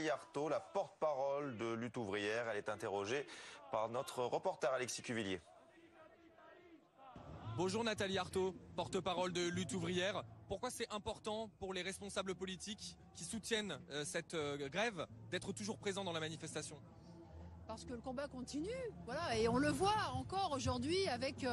Arthaud, la porte-parole de Lutte ouvrière, elle est interrogée par notre reporter Alexis Cuvillier. Bonjour Nathalie Arthaud, porte-parole de Lutte ouvrière. Pourquoi c'est important pour les responsables politiques qui soutiennent cette grève d'être toujours présents dans la manifestation ? Parce que le combat continue, voilà, et on le voit encore aujourd'hui avec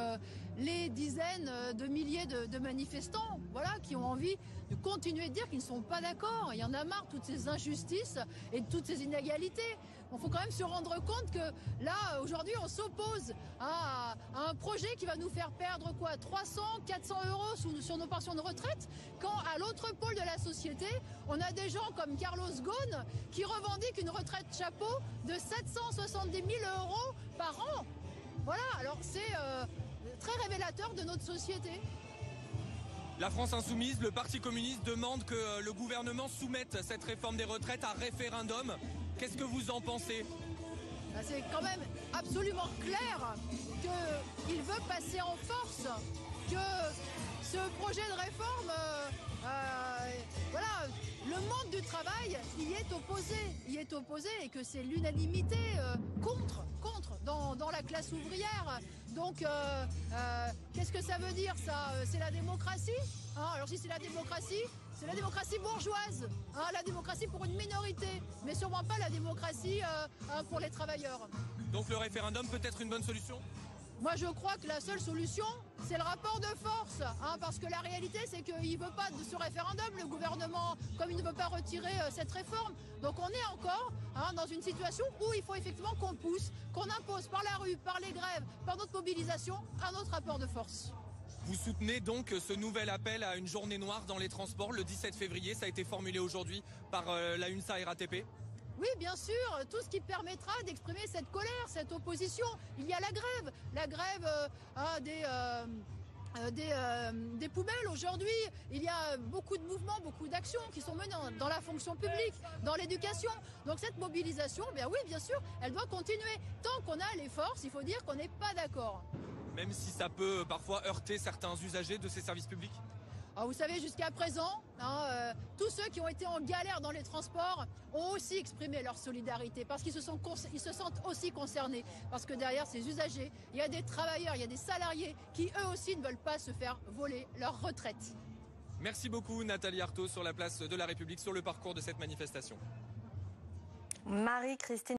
les dizaines de milliers de manifestants, voilà, qui ont envie de continuer de dire qu'ils ne sont pas d'accord. Il y en a marre de toutes ces injustices et de toutes ces inégalités. Il faut quand même se rendre compte que là, aujourd'hui, on s'oppose à un projet qui va nous faire perdre quoi, 300, 400 euros sur nos pensions de retraite, quand à l'autre pôle de la société, on a des gens comme Carlos Ghosn qui revendiquent une retraite chapeau de 770 000 euros par an. Voilà, alors c'est très révélateur de notre société. La France Insoumise, le Parti communiste demande que le gouvernement soumette cette réforme des retraites à référendum. Qu'est-ce que vous en pensez ? C'est quand même absolument clair qu'il veut passer en force, que ce projet de réforme, voilà, le monde du travail y est opposé et que c'est l'unanimité contre dans la classe ouvrière. Donc, qu'est-ce que ça veut dire ça ? C'est la démocratie, hein ? Alors si c'est la démocratie bourgeoise, hein, la démocratie pour une minorité, mais sûrement pas la démocratie pour les travailleurs. Donc le référendum peut être une bonne solution ? Moi je crois que la seule solution, c'est le rapport de force, hein, parce que la réalité c'est qu'il ne veut pas de ce référendum, le gouvernement, comme il ne veut pas retirer cette réforme. Donc on est encore dans une situation où il faut effectivement qu'on pousse, qu'on impose par la rue, par les grèves, par notre mobilisation, un autre rapport de force. Vous soutenez donc ce nouvel appel à une journée noire dans les transports le 17 février, ça a été formulé aujourd'hui par la UNSA RATP ? Oui, bien sûr, tout ce qui permettra d'exprimer cette colère, cette opposition. Il y a la grève des poubelles aujourd'hui. Il y a beaucoup de mouvements, beaucoup d'actions qui sont menées dans la fonction publique, dans l'éducation. Donc cette mobilisation, oui, bien sûr, elle doit continuer. Tant qu'on a les forces, il faut dire qu'on n'est pas d'accord. Même si ça peut parfois heurter certains usagers de ces services publics ? Alors vous savez, jusqu'à présent, tous ceux qui ont été en galère dans les transports ont aussi exprimé leur solidarité parce qu'ils se sentent aussi concernés. Parce que derrière ces usagers, il y a des travailleurs, il y a des salariés qui eux aussi ne veulent pas se faire voler leur retraite. Merci beaucoup Nathalie Arthaud sur la place de la République, sur le parcours de cette manifestation. Marie-Christine